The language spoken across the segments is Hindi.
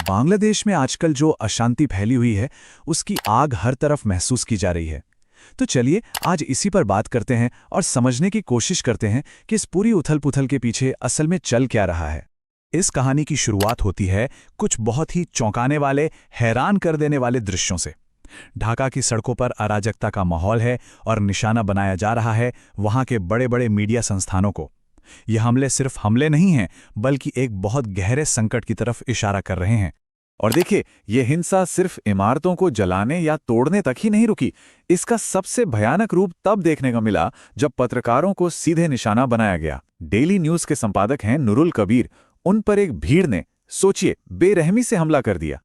बांग्लादेश में आजकल जो अशांति फैली हुई है, उसकी आग हर तरफ महसूस की जा रही है। तो चलिए आज इसी पर बात करते हैं और समझने की कोशिश करते हैं कि इस पूरी उथल-पुथल के पीछे असल में चल क्या रहा है। इस कहानी की शुरुआत होती है कुछ बहुत ही चौंकाने वाले, हैरान कर देने वाले दृश्यों से। ढाका की सड़कों पर अराजकता का माहौल है और निशाना बनाया जा रहा है वहां के बड़े-बड़े मीडिया संस्थानों को। ये हमले सिर्फ हमले नहीं हैं, बल्कि एक बहुत गहरे संकट की तरफ इशारा कर रहे हैं। और देखिए, ये हिंसा सिर्फ इमारतों को जलाने या तोड़ने तक ही नहीं रुकी। इसका सबसे भयानक रूप तब देखने को मिला जब पत्रकारों को सीधे निशाना बनाया गया। डेली न्यूज के संपादक हैं नुरुल कबीर, उन पर एक भीड़ ने, सोचिए, बेरहमी से हमला कर दिया।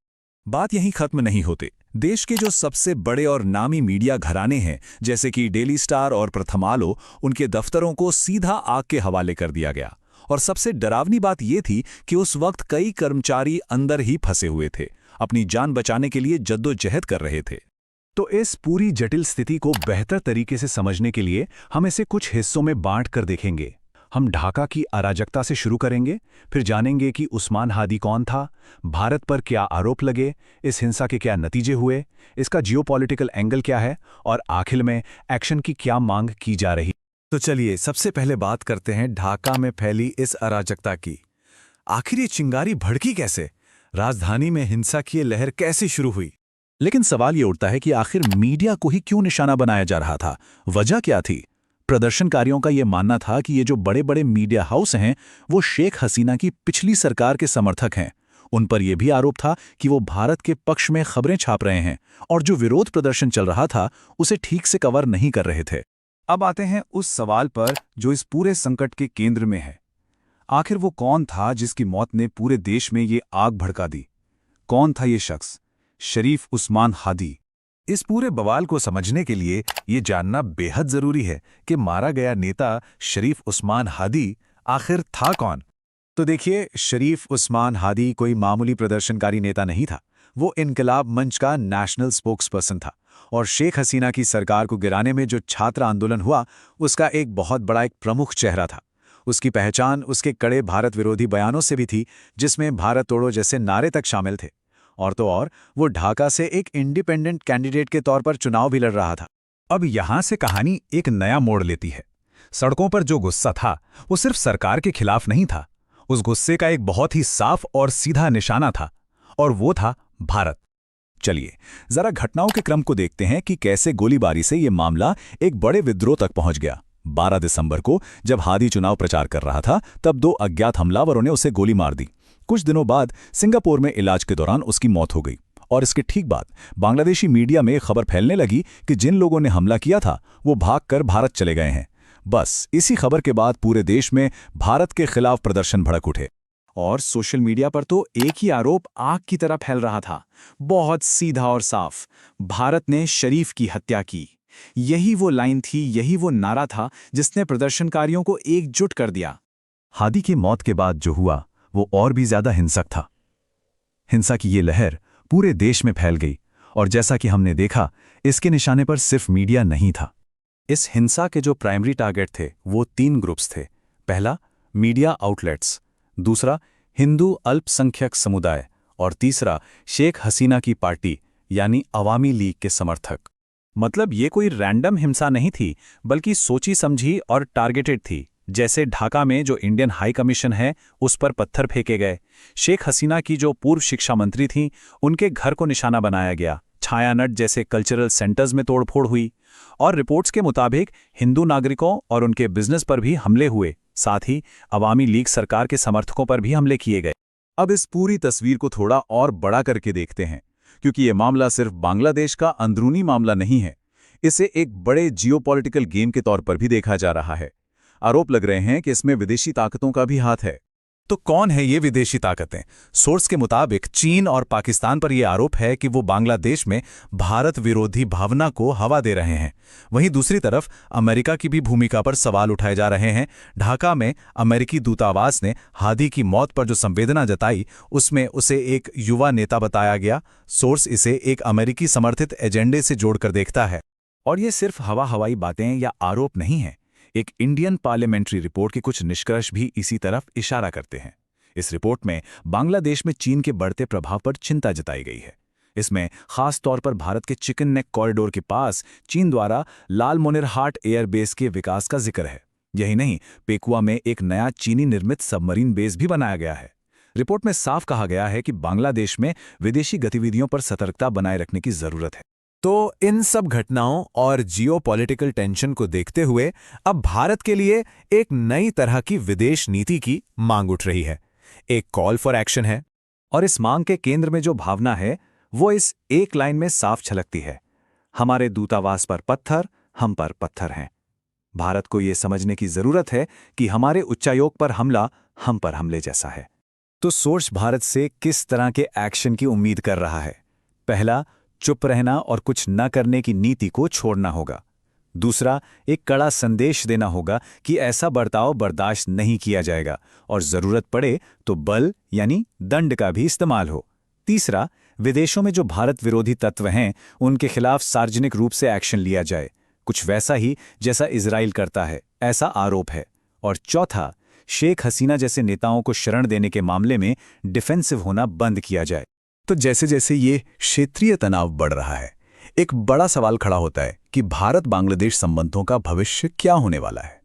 बात यहीं खत्म नहीं होती। देश के जो सबसे बड़े और नामी मीडिया घराने हैं, जैसे कि डेली स्टार और प्रथम आलो, उनके दफ्तरों को सीधा आग के हवाले कर दिया गया। और सबसे डरावनी बात यह थी कि उस वक्त कई कर्मचारी अंदर ही फंसे हुए थे, अपनी जान बचाने के लिए जद्दोजहद कर रहे थे। तो इस पूरी जटिल स्थिति को बेहतर तरीके से समझने के लिए हम इसे कुछ हिस्सों में बांट कर देखेंगे। हम ढाका की अराजकता से शुरू करेंगे, फिर जानेंगे कि उस्मान हादी कौन था, भारत पर क्या आरोप लगे, इस हिंसा के क्या नतीजे हुए, इसका जियोपॉलिटिकल एंगल क्या है, और आखिर में एक्शन की क्या मांग की जा रही। तो चलिए सबसे पहले बात करते हैं ढाका में फैली इस अराजकता की। आखिर ये चिंगारी भड़की कैसे? राजधानी में हिंसा की ये लहर कैसे शुरू हुई? लेकिन सवाल ये उठता है कि आखिर मीडिया को ही क्यों निशाना बनाया जा रहा था? वजह क्या थी? प्रदर्शनकारियों का यह मानना था कि ये जो बड़े बड़े मीडिया हाउस हैं, वो शेख हसीना की पिछली सरकार के समर्थक हैं। उन पर यह भी आरोप था कि वो भारत के पक्ष में खबरें छाप रहे हैं और जो विरोध प्रदर्शन चल रहा था उसे ठीक से कवर नहीं कर रहे थे। अब आते हैं उस सवाल पर जो इस पूरे संकट के केंद्र में है। आखिर वो कौन था जिसकी मौत ने पूरे देश में ये आग भड़का दी? कौन था ये शख्स? शरीफ उस्मान हादी। इस पूरे बवाल को समझने के लिए ये जानना बेहद जरूरी है कि मारा गया नेता शरीफ उस्मान हादी आखिर था कौन। तो देखिए, शरीफ उस्मान हादी कोई मामूली प्रदर्शनकारी नेता नहीं था। वो इनकलाब मंच का नेशनल स्पोक्सपर्सन था और शेख हसीना की सरकार को गिराने में जो छात्र आंदोलन हुआ, उसका एक बहुत बड़ा एक प्रमुख चेहरा था। उसकी पहचान उसके कड़े भारत विरोधी बयानों से भी थी, जिसमें भारत तोड़ो जैसे नारे तक शामिल थे। और तो और, वो ढाका से एक इंडिपेंडेंट कैंडिडेट के तौर पर चुनाव भी लड़ रहा था। अब यहां से कहानी एक नया मोड़ लेती है। सड़कों पर जो गुस्सा था, वो सिर्फ सरकार के खिलाफ नहीं था। उस गुस्से का एक बहुत ही साफ और सीधा निशाना था, और वो था भारत। चलिए जरा घटनाओं के क्रम को देखते हैं कि कैसे गोलीबारी से ये मामला एक बड़े विद्रोह तक पहुंच गया। 12 दिसंबर को जब हादी चुनाव प्रचार कर रहा था, तब 2 अज्ञात हमलावरों ने उसे गोली मार दी। कुछ दिनों बाद सिंगापुर में इलाज के दौरान उसकी मौत हो गई। और इसके ठीक बाद बांग्लादेशी मीडिया में खबर फैलने लगी कि जिन लोगों ने हमला किया था वो भागकर भारत चले गए हैं। बस इसी खबर के बाद पूरे देश में भारत के खिलाफ प्रदर्शन भड़क उठे। और सोशल मीडिया पर तो एक ही आरोप आग की तरह फैल रहा था, बहुत सीधा और साफ। भारत ने शरीफ की हत्या की। यही वो लाइन थी, यही वो नारा था जिसने प्रदर्शनकारियों को एकजुट कर दिया। हादी की मौत के बाद जो हुआ वो और भी ज्यादा हिंसक था। हिंसा की ये लहर पूरे देश में फैल गई, और जैसा कि हमने देखा, इसके निशाने पर सिर्फ मीडिया नहीं था। इस हिंसा के जो प्राइमरी टारगेट थे वो 3 ग्रुप्स थे। पहला, मीडिया आउटलेट्स, दूसरा, हिंदू अल्पसंख्यक समुदाय, और तीसरा, शेख हसीना की पार्टी यानी अवामी लीग के समर्थक। मतलब ये कोई रैंडम हिंसा नहीं थी, बल्कि सोची समझी और टारगेटेड थी। जैसे ढाका में जो इंडियन हाई कमीशन है, उस पर पत्थर फेंके गए। शेख हसीना की जो पूर्व शिक्षा मंत्री थीं, उनके घर को निशाना बनाया गया। छायानट जैसे कल्चरल सेंटर्स में तोड़फोड़ हुई। और रिपोर्ट्स के मुताबिक हिंदू नागरिकों और उनके बिजनेस पर भी हमले हुए। साथ ही अवामी लीग सरकार के समर्थकों पर भी हमले किए गए। अब इस पूरी तस्वीर को थोड़ा और बड़ा करके देखते हैं, क्योंकि ये मामला सिर्फ बांग्लादेश का अंदरूनी मामला नहीं है। इसे एक बड़े जियोपॉलिटिकल गेम के तौर पर भी देखा जा रहा है। आरोप लग रहे हैं कि इसमें विदेशी ताकतों का भी हाथ है। तो कौन है ये विदेशी ताकतें? सोर्स के मुताबिक चीन और पाकिस्तान पर यह आरोप है कि वो बांग्लादेश में भारत विरोधी भावना को हवा दे रहे हैं। वहीं दूसरी तरफ अमेरिका की भी भूमिका पर सवाल उठाए जा रहे हैं। ढाका में अमेरिकी दूतावास ने हादी की मौत पर जो संवेदना जताई, उसमें उसे एक युवा नेता बताया गया। सोर्स इसे एक अमेरिकी समर्थित एजेंडे से जोड़कर देखता है। और ये सिर्फ हवाई बातें या आरोप नहीं हैं। एक इंडियन पार्लियामेंट्री रिपोर्ट के कुछ निष्कर्ष भी इसी तरफ इशारा करते हैं। इस रिपोर्ट में बांग्लादेश में चीन के बढ़ते प्रभाव पर चिंता जताई गई है। इसमें खास तौर पर भारत के चिकन नेक कॉरिडोर के पास चीन द्वारा लालमोनिरहाट एयरबेस के विकास का जिक्र है। यही नहीं, पेकुआ में एक नया चीनी निर्मित सबमरीन बेस भी बनाया गया है। रिपोर्ट में साफ कहा गया है कि बांग्लादेश में विदेशी गतिविधियों पर सतर्कता बनाए रखने की जरूरत है। तो इन सब घटनाओं और जियोपॉलिटिकल टेंशन को देखते हुए अब भारत के लिए एक नई तरह की विदेश नीति की मांग उठ रही है। एक कॉल फॉर एक्शन है। और इस मांग के केंद्र में जो भावना है वो इस एक लाइन में साफ झलकती है, हमारे दूतावास पर पत्थर, हम पर पत्थर हैं। भारत को ये समझने की जरूरत है कि हमारे उच्चायोग पर हमला हम पर हमले जैसा है। तो सोर्स भारत से किस तरह के एक्शन की उम्मीद कर रहा है? पहला, चुप रहना और कुछ न करने की नीति को छोड़ना होगा। दूसरा, एक कड़ा संदेश देना होगा कि ऐसा बर्ताव बर्दाश्त नहीं किया जाएगा और जरूरत पड़े तो बल यानी दंड का भी इस्तेमाल हो। तीसरा, विदेशों में जो भारत विरोधी तत्व हैं उनके खिलाफ सार्वजनिक रूप से एक्शन लिया जाए, कुछ वैसा ही जैसा इजराइल करता है, ऐसा आरोप है। और चौथा, शेख हसीना जैसे नेताओं को शरण देने के मामले में डिफेंसिव होना बंद किया जाए। तो जैसे जैसे ये क्षेत्रीय तनाव बढ़ रहा है, एक बड़ा सवाल खड़ा होता है कि भारत बांग्लादेश संबंधों का भविष्य क्या होने वाला है।